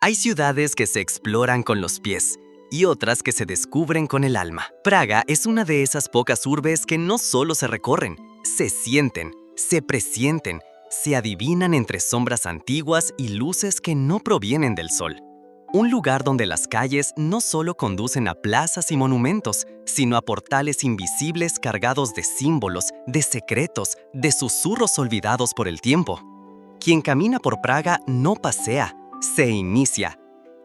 Hay ciudades que se exploran con los pies y otras que se descubren con el alma. Praga es una de esas pocas urbes que no solo se recorren, se sienten, se presienten, se adivinan entre sombras antiguas y luces que no provienen del sol. Un lugar donde las calles no solo conducen a plazas y monumentos, sino a portales invisibles cargados de símbolos, de secretos, de susurros olvidados por el tiempo. Quien camina por Praga no pasea, se inicia.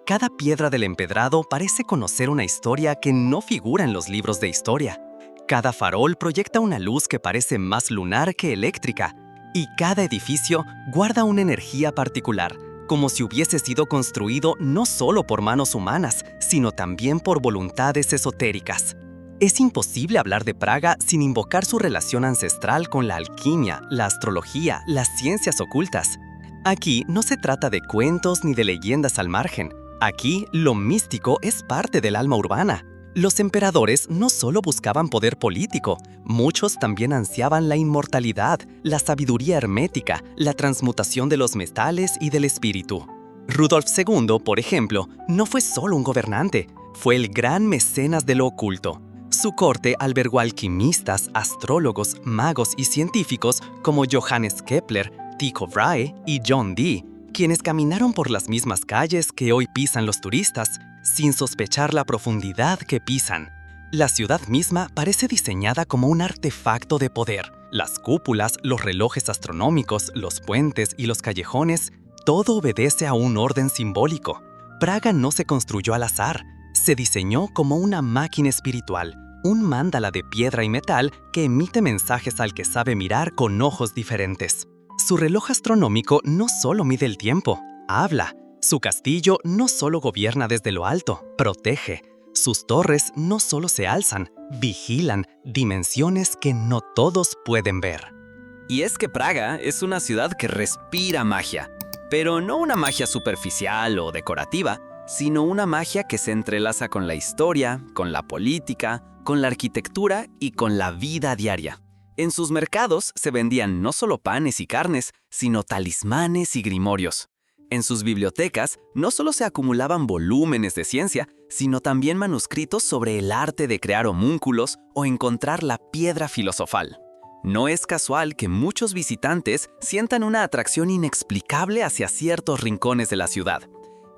Cada piedra del empedrado parece conocer una historia que no figura en los libros de historia. Cada farol proyecta una luz que parece más lunar que eléctrica. Y cada edificio guarda una energía particular, como si hubiese sido construido no solo por manos humanas, sino también por voluntades esotéricas. Es imposible hablar de Praga sin invocar su relación ancestral con la alquimia, la astrología, las ciencias ocultas. Aquí no se trata de cuentos ni de leyendas al margen. Aquí lo místico es parte del alma urbana. Los emperadores no solo buscaban poder político, muchos también ansiaban la inmortalidad, la sabiduría hermética, la transmutación de los metales y del espíritu. Rudolf II, por ejemplo, no fue solo un gobernante, fue el gran mecenas de lo oculto. Su corte albergó alquimistas, astrólogos, magos y científicos como Johannes Kepler, Tycho Brahe y John Dee, quienes caminaron por las mismas calles que hoy pisan los turistas, sin sospechar la profundidad que pisan. La ciudad misma parece diseñada como un artefacto de poder. Las cúpulas, los relojes astronómicos, los puentes y los callejones, todo obedece a un orden simbólico. Praga no se construyó al azar, se diseñó como una máquina espiritual, un mándala de piedra y metal que emite mensajes al que sabe mirar con ojos diferentes. Su reloj astronómico no solo mide el tiempo, habla. Su castillo no solo gobierna desde lo alto, protege. Sus torres no solo se alzan, vigilan dimensiones que no todos pueden ver. Y es que Praga es una ciudad que respira magia, pero no una magia superficial o decorativa, sino una magia que se entrelaza con la historia, con la política, con la arquitectura y con la vida diaria. En sus mercados se vendían no solo panes y carnes, sino talismanes y grimorios. En sus bibliotecas no solo se acumulaban volúmenes de ciencia, sino también manuscritos sobre el arte de crear homúnculos o encontrar la piedra filosofal. No es casual que muchos visitantes sientan una atracción inexplicable hacia ciertos rincones de la ciudad.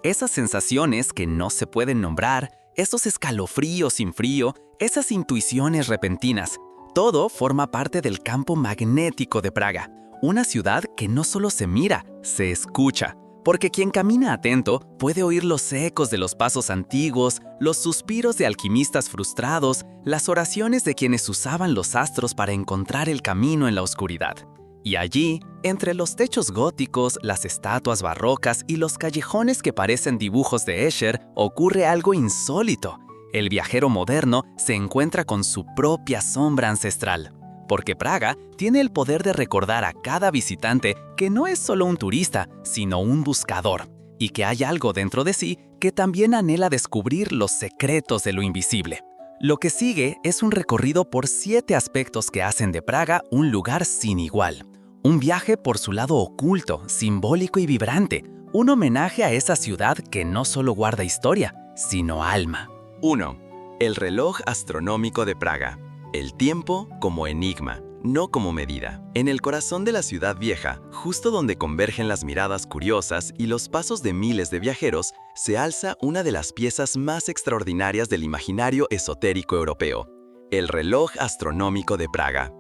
Esas sensaciones que no se pueden nombrar, esos escalofríos sin frío, esas intuiciones repentinas, todo forma parte del campo magnético de Praga, una ciudad que no solo se mira, se escucha. Porque quien camina atento puede oír los ecos de los pasos antiguos, los suspiros de alquimistas frustrados, las oraciones de quienes usaban los astros para encontrar el camino en la oscuridad. Y allí, entre los techos góticos, las estatuas barrocas y los callejones que parecen dibujos de Escher, ocurre algo insólito. El viajero moderno se encuentra con su propia sombra ancestral. Porque Praga tiene el poder de recordar a cada visitante que no es solo un turista, sino un buscador, y que hay algo dentro de sí que también anhela descubrir los secretos de lo invisible. Lo que sigue es un recorrido por 7 aspectos que hacen de Praga un lugar sin igual. Un viaje por su lado oculto, simbólico y vibrante, un homenaje a esa ciudad que no solo guarda historia, sino alma. 1. El reloj astronómico de Praga. El tiempo como enigma, no como medida. En el corazón de la ciudad vieja, justo donde convergen las miradas curiosas y los pasos de miles de viajeros, se alza una de las piezas más extraordinarias del imaginario esotérico europeo, el reloj astronómico de Praga.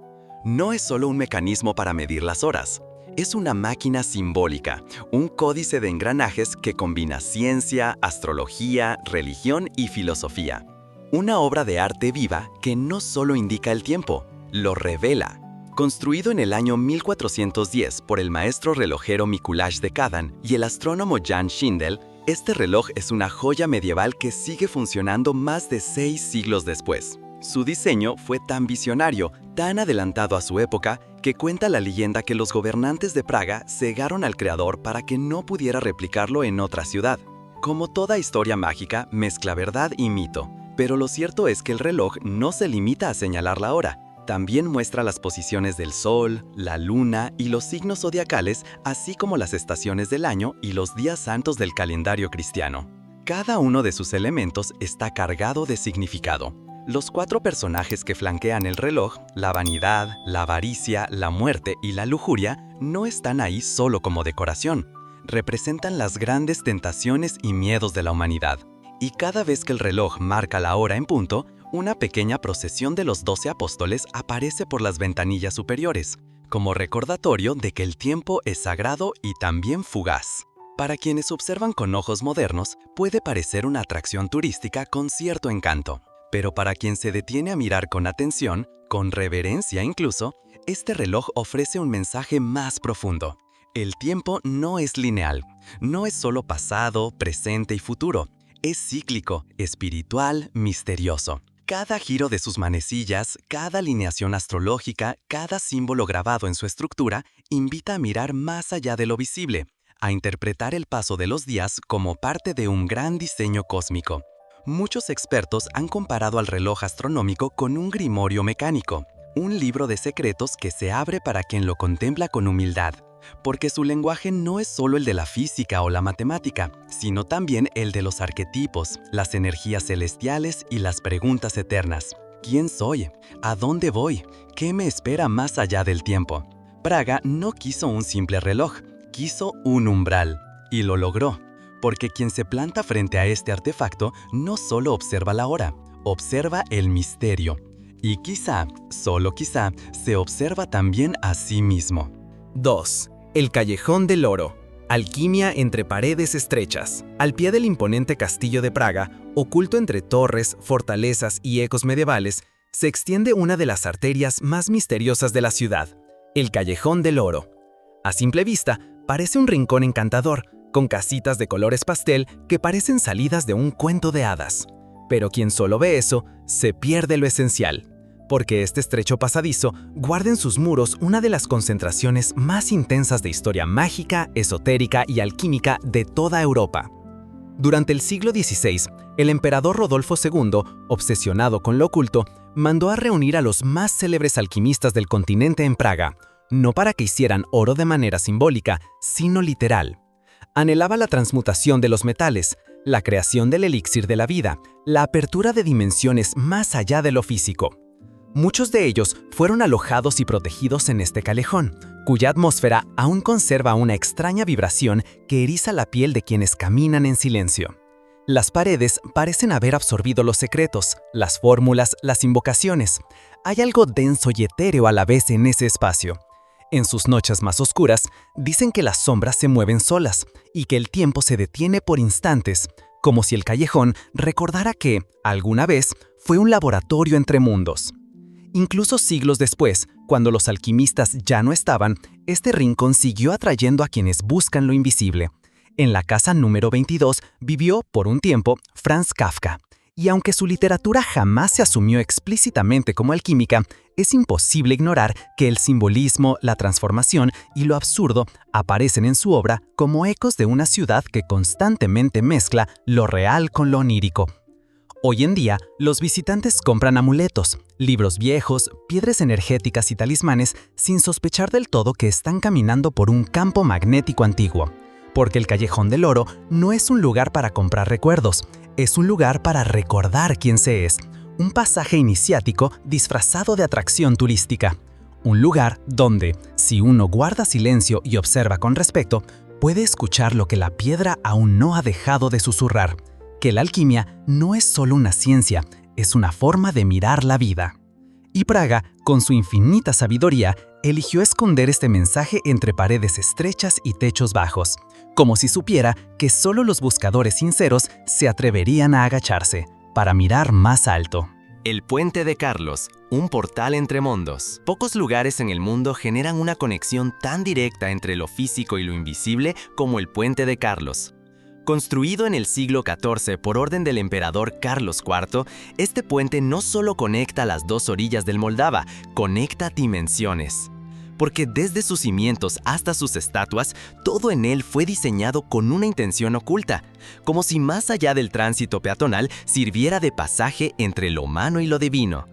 No es solo un mecanismo para medir las horas, es una máquina simbólica, un códice de engranajes que combina ciencia, astrología, religión y filosofía. Una obra de arte viva que no solo indica el tiempo, lo revela. Construido en el año 1410 por el maestro relojero Mikuláš de Kădan y el astrónomo Jan Schindel, este reloj es una joya medieval que sigue funcionando más de 6 siglos después. Su diseño fue tan visionario, tan adelantado a su época, que cuenta la leyenda que los gobernantes de Praga cegaron al creador para que no pudiera replicarlo en otra ciudad. Como toda historia mágica, mezcla verdad y mito. Pero lo cierto es que el reloj no se limita a señalar la hora. También muestra las posiciones del Sol, la Luna y los signos zodiacales, así como las estaciones del año y los días santos del calendario cristiano. Cada uno de sus elementos está cargado de significado. Los 4 personajes que flanquean el reloj, la vanidad, la avaricia, la muerte y la lujuria, no están ahí solo como decoración. Representan las grandes tentaciones y miedos de la humanidad. Y cada vez que el reloj marca la hora en punto, una pequeña procesión de los 12 apóstoles aparece por las ventanillas superiores, como recordatorio de que el tiempo es sagrado y también fugaz. Para quienes observan con ojos modernos, puede parecer una atracción turística con cierto encanto. Pero para quien se detiene a mirar con atención, con reverencia incluso, este reloj ofrece un mensaje más profundo. El tiempo no es lineal, no es solo pasado, presente y futuro. Es cíclico, espiritual, misterioso. Cada giro de sus manecillas, cada alineación astrológica, cada símbolo grabado en su estructura, invita a mirar más allá de lo visible, a interpretar el paso de los días como parte de un gran diseño cósmico. Muchos expertos han comparado al reloj astronómico con un grimorio mecánico, un libro de secretos que se abre para quien lo contempla con humildad, porque su lenguaje no es solo el de la física o la matemática, sino también el de los arquetipos, las energías celestiales y las preguntas eternas. ¿Quién soy? ¿A dónde voy? ¿Qué me espera más allá del tiempo? Praga no quiso un simple reloj, quiso un umbral, y lo logró, porque quien se planta frente a este artefacto no solo observa la hora, observa el misterio, y quizá, solo quizá, se observa también a sí mismo. 2. El Callejón del Oro. Alquimia entre paredes estrechas. Al pie del imponente castillo de Praga, oculto entre torres, fortalezas y ecos medievales, se extiende una de las arterias más misteriosas de la ciudad, el Callejón del Oro. A simple vista, parece un rincón encantador, con casitas de colores pastel que parecen salidas de un cuento de hadas. Pero quien solo ve eso, se pierde lo esencial, porque este estrecho pasadizo guarda en sus muros una de las concentraciones más intensas de historia mágica, esotérica y alquímica de toda Europa. Durante el siglo XVI, el emperador Rodolfo II, obsesionado con lo oculto, mandó a reunir a los más célebres alquimistas del continente en Praga, no para que hicieran oro de manera simbólica, sino literal. Anhelaba la transmutación de los metales, la creación del elixir de la vida, la apertura de dimensiones más allá de lo físico. Muchos de ellos fueron alojados y protegidos en este callejón, cuya atmósfera aún conserva una extraña vibración que eriza la piel de quienes caminan en silencio. Las paredes parecen haber absorbido los secretos, las fórmulas, las invocaciones. Hay algo denso y etéreo a la vez en ese espacio. En sus noches más oscuras, dicen que las sombras se mueven solas y que el tiempo se detiene por instantes, como si el callejón recordara que, alguna vez, fue un laboratorio entre mundos. Incluso siglos después, cuando los alquimistas ya no estaban, este rincón siguió atrayendo a quienes buscan lo invisible. En la casa número 22 vivió, por un tiempo, Franz Kafka, y aunque su literatura jamás se asumió explícitamente como alquímica, es imposible ignorar que el simbolismo, la transformación y lo absurdo aparecen en su obra como ecos de una ciudad que constantemente mezcla lo real con lo onírico. Hoy en día, los visitantes compran amuletos, libros viejos, piedras energéticas y talismanes sin sospechar del todo que están caminando por un campo magnético antiguo. Porque el Callejón del Oro no es un lugar para comprar recuerdos, es un lugar para recordar quién se es, un pasaje iniciático disfrazado de atracción turística. Un lugar donde, si uno guarda silencio y observa con respeto, puede escuchar lo que la piedra aún no ha dejado de susurrar. Que la alquimia no es solo una ciencia, es una forma de mirar la vida. Y Praga, con su infinita sabiduría, eligió esconder este mensaje entre paredes estrechas y techos bajos, como si supiera que solo los buscadores sinceros se atreverían a agacharse para mirar más alto. El Puente de Carlos, un portal entre mundos. Pocos lugares en el mundo generan una conexión tan directa entre lo físico y lo invisible como el Puente de Carlos. Construido en el siglo XIV por orden del emperador Carlos IV, este puente no solo conecta las dos orillas del Moldava, conecta dimensiones. Porque desde sus cimientos hasta sus estatuas, todo en él fue diseñado con una intención oculta, como si más allá del tránsito peatonal sirviera de pasaje entre lo humano y lo divino.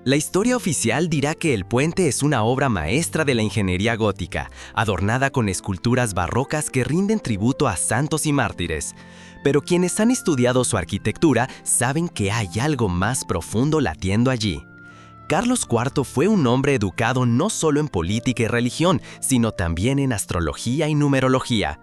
La historia oficial dirá que el puente es una obra maestra de la ingeniería gótica, adornada con esculturas barrocas que rinden tributo a santos y mártires. Pero quienes han estudiado su arquitectura saben que hay algo más profundo latiendo allí. Carlos IV fue un hombre educado no solo en política y religión, sino también en astrología y numerología.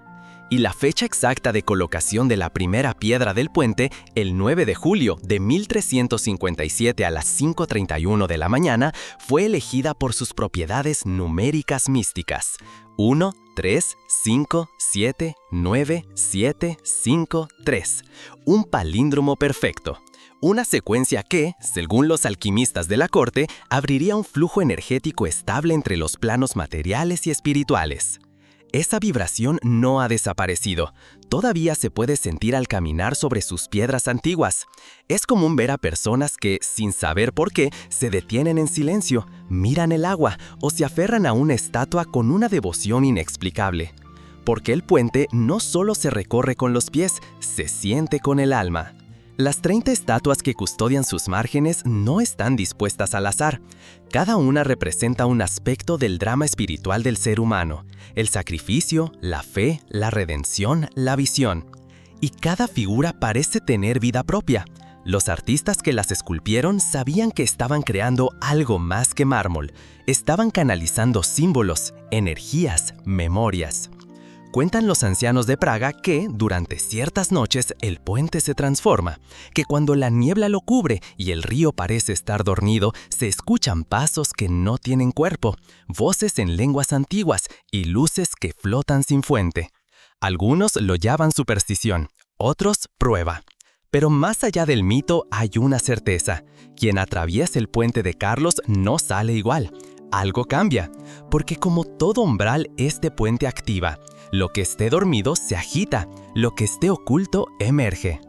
Y la fecha exacta de colocación de la primera piedra del puente, el 9 de julio de 1357 a las 5:31 de la mañana, fue elegida por sus propiedades numéricas místicas. 1, 3, 5, 7, 9, 7, 5, 3. Un palíndromo perfecto. Una secuencia que, según los alquimistas de la corte, abriría un flujo energético estable entre los planos materiales y espirituales. Esa vibración no ha desaparecido. Todavía se puede sentir al caminar sobre sus piedras antiguas. Es común ver a personas que, sin saber por qué, se detienen en silencio, miran el agua o se aferran a una estatua con una devoción inexplicable. Porque el puente no solo se recorre con los pies, se siente con el alma. Las 30 estatuas que custodian sus márgenes no están dispuestas al azar. Cada una representa un aspecto del drama espiritual del ser humano: el sacrificio, la fe, la redención, la visión. Y cada figura parece tener vida propia. Los artistas que las esculpieron sabían que estaban creando algo más que mármol. Estaban canalizando símbolos, energías, memorias. Cuentan los ancianos de Praga que, durante ciertas noches, el puente se transforma, que cuando la niebla lo cubre y el río parece estar dormido, se escuchan pasos que no tienen cuerpo, voces en lenguas antiguas y luces que flotan sin fuente. Algunos lo llaman superstición, otros prueba. Pero más allá del mito hay una certeza: quien atraviesa el puente de Carlos no sale igual. Algo cambia, porque como todo umbral, este puente activa. Lo que esté dormido se agita, lo que esté oculto emerge.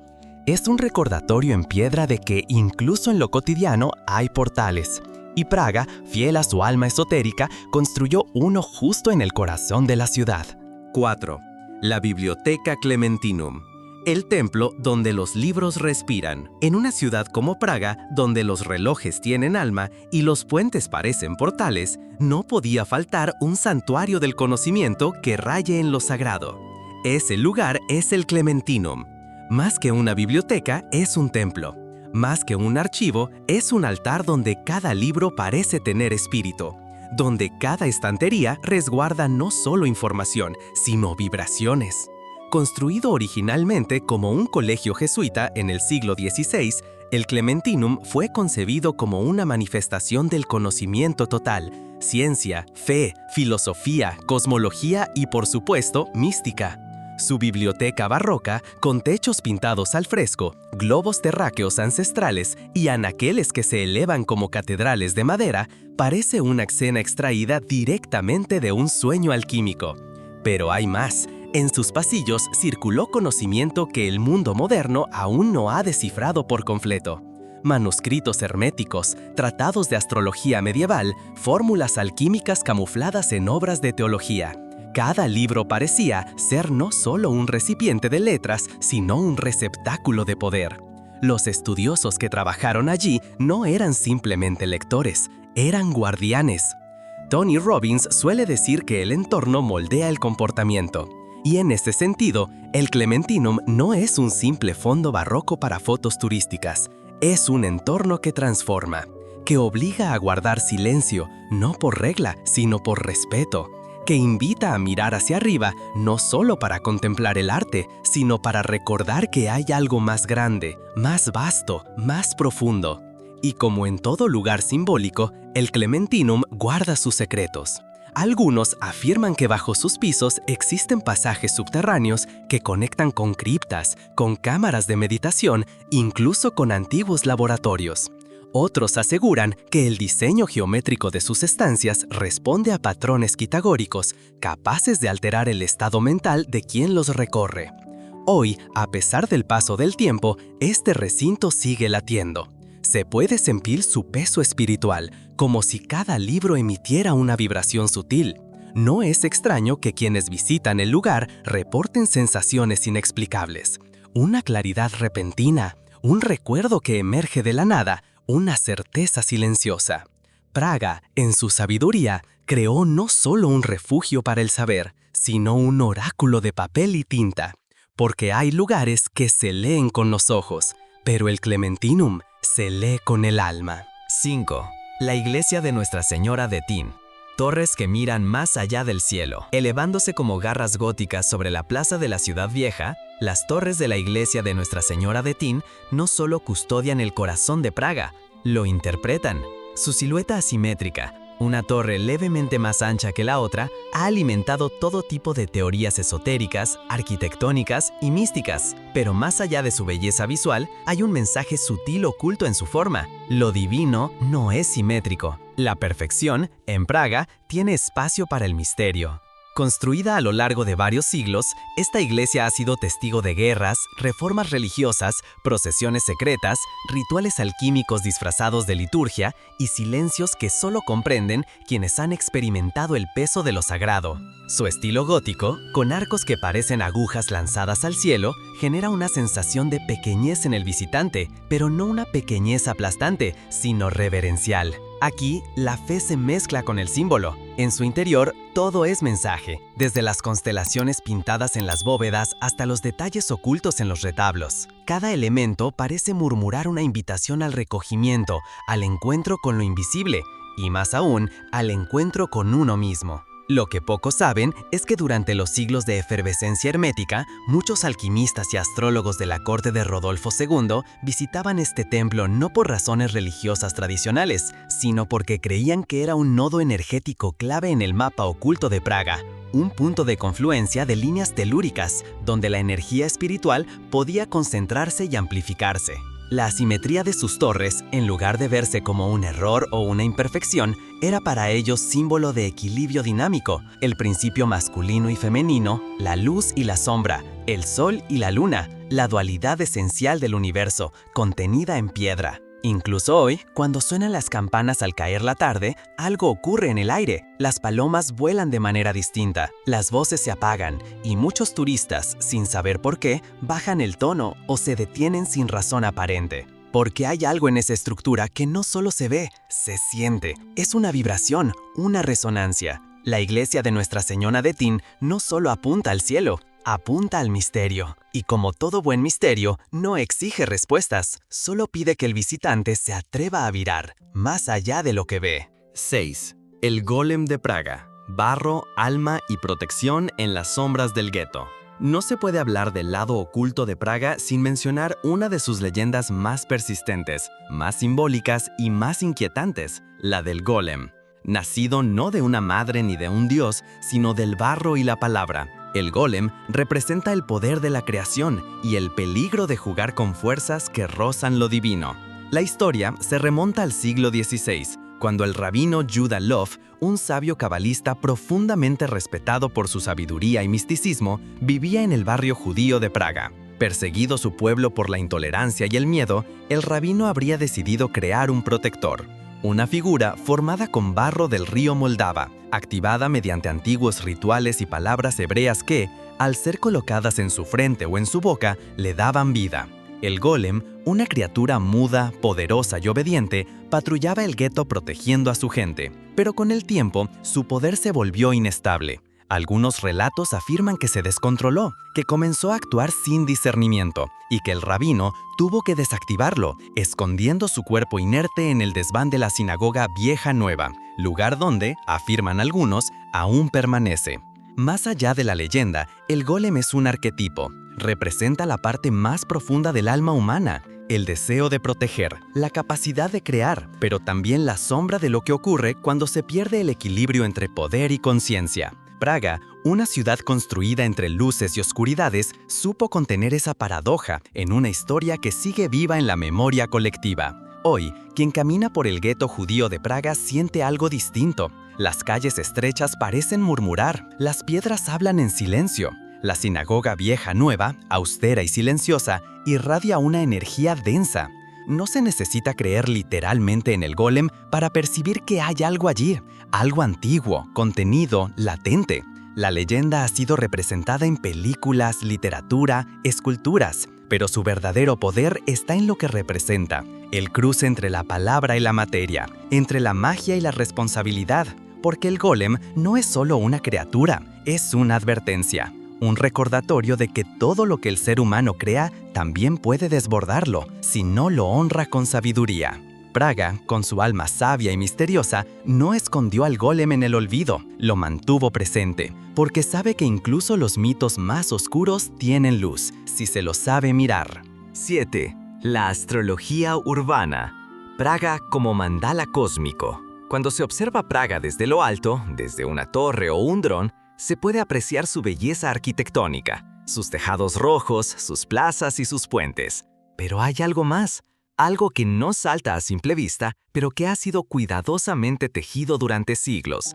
Es un recordatorio en piedra de que incluso en lo cotidiano hay portales. Y Praga, fiel a su alma esotérica, construyó uno justo en el corazón de la ciudad. 4. La Biblioteca Clementinum. El templo donde los libros respiran. En una ciudad como Praga, donde los relojes tienen alma y los puentes parecen portales, no podía faltar un santuario del conocimiento que raye en lo sagrado. Ese lugar es el Clementinum. Más que una biblioteca, es un templo. Más que un archivo, es un altar donde cada libro parece tener espíritu. Donde cada estantería resguarda no solo información, sino vibraciones. Construido originalmente como un colegio jesuita en el siglo XVI, el Clementinum fue concebido como una manifestación del conocimiento total: ciencia, fe, filosofía, cosmología y, por supuesto, mística. Su biblioteca barroca, con techos pintados al fresco, globos terráqueos ancestrales y anaqueles que se elevan como catedrales de madera, parece una escena extraída directamente de un sueño alquímico. Pero hay más. En sus pasillos circuló conocimiento que el mundo moderno aún no ha descifrado por completo. Manuscritos herméticos, tratados de astrología medieval, fórmulas alquímicas camufladas en obras de teología. Cada libro parecía ser no solo un recipiente de letras, sino un receptáculo de poder. Los estudiosos que trabajaron allí no eran simplemente lectores, eran guardianes. Tony Robbins suele decir que el entorno moldea el comportamiento. Y en ese sentido, el Clementinum no es un simple fondo barroco para fotos turísticas. Es un entorno que transforma, que obliga a guardar silencio, no por regla, sino por respeto, que invita a mirar hacia arriba, no solo para contemplar el arte, sino para recordar que hay algo más grande, más vasto, más profundo. Y como en todo lugar simbólico, el Clementinum guarda sus secretos. Algunos afirman que bajo sus pisos existen pasajes subterráneos que conectan con criptas, con cámaras de meditación, incluso con antiguos laboratorios. Otros aseguran que el diseño geométrico de sus estancias responde a patrones pitagóricos, capaces de alterar el estado mental de quien los recorre. Hoy, a pesar del paso del tiempo, este recinto sigue latiendo. Se puede sentir su peso espiritual, como si cada libro emitiera una vibración sutil. No es extraño que quienes visitan el lugar reporten sensaciones inexplicables. Una claridad repentina, un recuerdo que emerge de la nada, una certeza silenciosa. Praga, en su sabiduría, creó no solo un refugio para el saber, sino un oráculo de papel y tinta. Porque hay lugares que se leen con los ojos, pero el Clementinum se lee con el alma. 5. La iglesia de Nuestra Señora de Tin. Torres que miran más allá del cielo. Elevándose como garras góticas sobre la plaza de la ciudad vieja, las torres de la iglesia de Nuestra Señora de Tin no solo custodian el corazón de Praga, lo interpretan. Su silueta asimétrica, una torre levemente más ancha que la otra, ha alimentado todo tipo de teorías esotéricas, arquitectónicas y místicas. Pero más allá de su belleza visual, hay un mensaje sutil oculto en su forma. Lo divino no es simétrico. La perfección, en Praga, tiene espacio para el misterio. Construida a lo largo de varios siglos, esta iglesia ha sido testigo de guerras, reformas religiosas, procesiones secretas, rituales alquímicos disfrazados de liturgia y silencios que solo comprenden quienes han experimentado el peso de lo sagrado. Su estilo gótico, con arcos que parecen agujas lanzadas al cielo, genera una sensación de pequeñez en el visitante, pero no una pequeñez aplastante, sino reverencial. Aquí, la fe se mezcla con el símbolo. En su interior, todo es mensaje, desde las constelaciones pintadas en las bóvedas hasta los detalles ocultos en los retablos. Cada elemento parece murmurar una invitación al recogimiento, al encuentro con lo invisible y, más aún, al encuentro con uno mismo. Lo que pocos saben es que durante los siglos de efervescencia hermética, muchos alquimistas y astrólogos de la corte de Rodolfo II visitaban este templo no por razones religiosas tradicionales, sino porque creían que era un nodo energético clave en el mapa oculto de Praga, un punto de confluencia de líneas telúricas, donde la energía espiritual podía concentrarse y amplificarse. La asimetría de sus torres, en lugar de verse como un error o una imperfección, era para ellos símbolo de equilibrio dinámico, el principio masculino y femenino, la luz y la sombra, el sol y la luna, la dualidad esencial del universo, contenida en piedra. Incluso hoy, cuando suenan las campanas al caer la tarde, algo ocurre en el aire. Las palomas vuelan de manera distinta, las voces se apagan y muchos turistas, sin saber por qué, bajan el tono o se detienen sin razón aparente. Porque hay algo en esa estructura que no solo se ve, se siente. Es una vibración, una resonancia. La iglesia de Nuestra Señora de Tin no solo apunta al cielo, apunta al misterio. Y como todo buen misterio, no exige respuestas, solo pide que el visitante se atreva a mirar, más allá de lo que ve. 6. El Golem de Praga. Barro, alma y protección en las sombras del gueto. No se puede hablar del lado oculto de Praga sin mencionar una de sus leyendas más persistentes, más simbólicas y más inquietantes, la del Golem. Nacido no de una madre ni de un dios, sino del barro y la palabra. El golem representa el poder de la creación y el peligro de jugar con fuerzas que rozan lo divino. La historia se remonta al siglo XVI, cuando el rabino Judah Loew, un sabio cabalista profundamente respetado por su sabiduría y misticismo, vivía en el barrio judío de Praga. Perseguido su pueblo por la intolerancia y el miedo, el rabino habría decidido crear un protector. Una figura formada con barro del río Moldava, activada mediante antiguos rituales y palabras hebreas que, al ser colocadas en su frente o en su boca, le daban vida. El golem, una criatura muda, poderosa y obediente, patrullaba el gueto protegiendo a su gente, pero con el tiempo su poder se volvió inestable. Algunos relatos afirman que se descontroló, que comenzó a actuar sin discernimiento y que el rabino tuvo que desactivarlo, escondiendo su cuerpo inerte en el desván de la sinagoga Vieja Nueva, lugar donde, afirman algunos, aún permanece. Más allá de la leyenda, el golem es un arquetipo. Representa la parte más profunda del alma humana, el deseo de proteger, la capacidad de crear, pero también la sombra de lo que ocurre cuando se pierde el equilibrio entre poder y conciencia. Praga, una ciudad construida entre luces y oscuridades, supo contener esa paradoja en una historia que sigue viva en la memoria colectiva. Hoy, quien camina por el gueto judío de Praga siente algo distinto. Las calles estrechas parecen murmurar, las piedras hablan en silencio. La sinagoga Vieja Nueva, austera y silenciosa, irradia una energía densa. No se necesita creer literalmente en el golem para percibir que hay algo allí, algo antiguo, contenido, latente. La leyenda ha sido representada en películas, literatura, esculturas, pero su verdadero poder está en lo que representa, el cruce entre la palabra y la materia, entre la magia y la responsabilidad, porque el golem no es solo una criatura, es una advertencia, un recordatorio de que todo lo que el ser humano crea también puede desbordarlo si no lo honra con sabiduría. Praga, con su alma sabia y misteriosa, no escondió al golem en el olvido, lo mantuvo presente, porque sabe que incluso los mitos más oscuros tienen luz, si se los sabe mirar. 7. La astrología urbana. Praga como mandala cósmico. Cuando se observa Praga desde lo alto, desde una torre o un dron, se puede apreciar su belleza arquitectónica, sus tejados rojos, sus plazas y sus puentes. Pero hay algo más. Algo que no salta a simple vista, pero que ha sido cuidadosamente tejido durante siglos.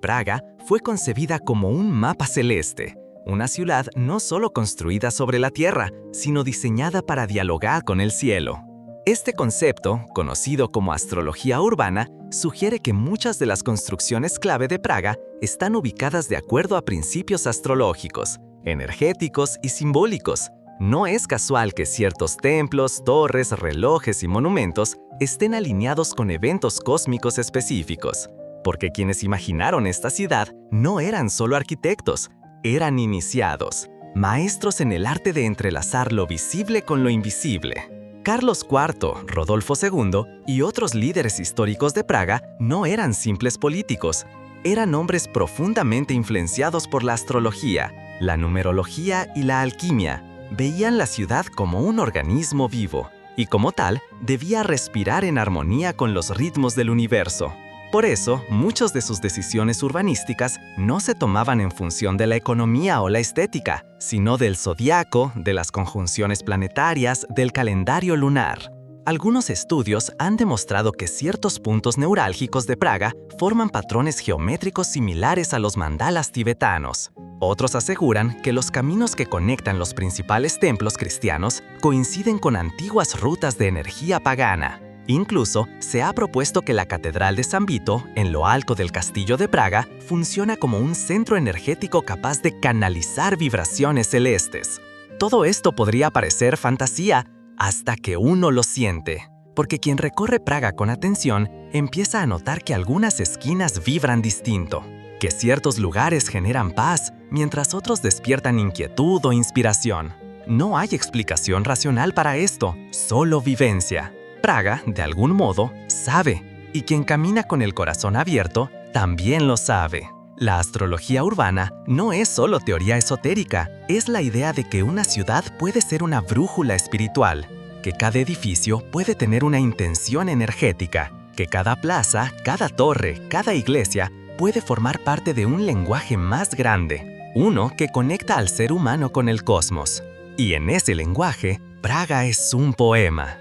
Praga fue concebida como un mapa celeste, una ciudad no solo construida sobre la tierra, sino diseñada para dialogar con el cielo. Este concepto, conocido como astrología urbana, sugiere que muchas de las construcciones clave de Praga están ubicadas de acuerdo a principios astrológicos, energéticos y simbólicos. No es casual que ciertos templos, torres, relojes y monumentos estén alineados con eventos cósmicos específicos, porque quienes imaginaron esta ciudad no eran solo arquitectos, eran iniciados, maestros en el arte de entrelazar lo visible con lo invisible. Carlos IV, Rodolfo II y otros líderes históricos de Praga no eran simples políticos, eran hombres profundamente influenciados por la astrología, la numerología y la alquimia. Veían la ciudad como un organismo vivo, y como tal, debía respirar en armonía con los ritmos del universo. Por eso, muchas de sus decisiones urbanísticas no se tomaban en función de la economía o la estética, sino del zodiaco, de las conjunciones planetarias, del calendario lunar. Algunos estudios han demostrado que ciertos puntos neurálgicos de Praga forman patrones geométricos similares a los mandalas tibetanos. Otros aseguran que los caminos que conectan los principales templos cristianos coinciden con antiguas rutas de energía pagana. Incluso se ha propuesto que la Catedral de San Vito, en lo alto del Castillo de Praga, funciona como un centro energético capaz de canalizar vibraciones celestes. Todo esto podría parecer fantasía hasta que uno lo siente, porque quien recorre Praga con atención empieza a notar que algunas esquinas vibran distinto, que ciertos lugares generan paz, mientras otros despiertan inquietud o inspiración. No hay explicación racional para esto, solo vivencia. Praga, de algún modo, sabe, y quien camina con el corazón abierto también lo sabe. La astrología urbana no es solo teoría esotérica, es la idea de que una ciudad puede ser una brújula espiritual, que cada edificio puede tener una intención energética, que cada plaza, cada torre, cada iglesia puede formar parte de un lenguaje más grande, uno que conecta al ser humano con el cosmos. Y en ese lenguaje, Praga es un poema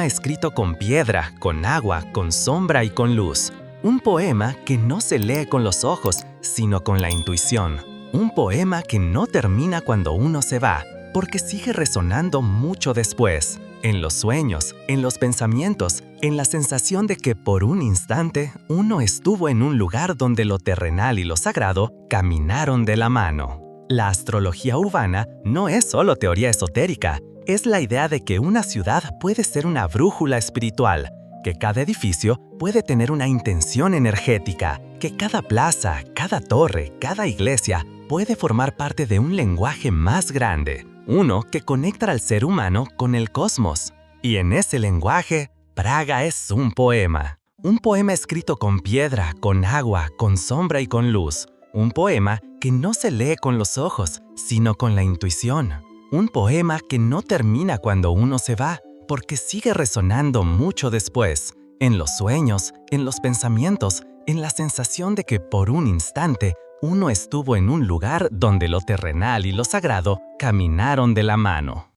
escrito con piedra, con agua, con sombra y con luz. Un poema que no se lee con los ojos, sino con la intuición. Un poema que no termina cuando uno se va, porque sigue resonando mucho después. En los sueños, en los pensamientos, en la sensación de que por un instante uno estuvo en un lugar donde lo terrenal y lo sagrado caminaron de la mano. La astrología urbana no es solo teoría esotérica, es la idea de que una ciudad puede ser una brújula espiritual, que cada edificio puede tener una intención energética, que cada plaza, cada torre, cada iglesia puede formar parte de un lenguaje más grande, uno que conecta al ser humano con el cosmos. Y en ese lenguaje, Praga es un poema escrito con piedra, con agua, con sombra y con luz. Un poema que no se lee con los ojos, sino con la intuición. Un poema que no termina cuando uno se va, porque sigue resonando mucho después, en los sueños, en los pensamientos, en la sensación de que por un instante uno estuvo en un lugar donde lo terrenal y lo sagrado caminaron de la mano.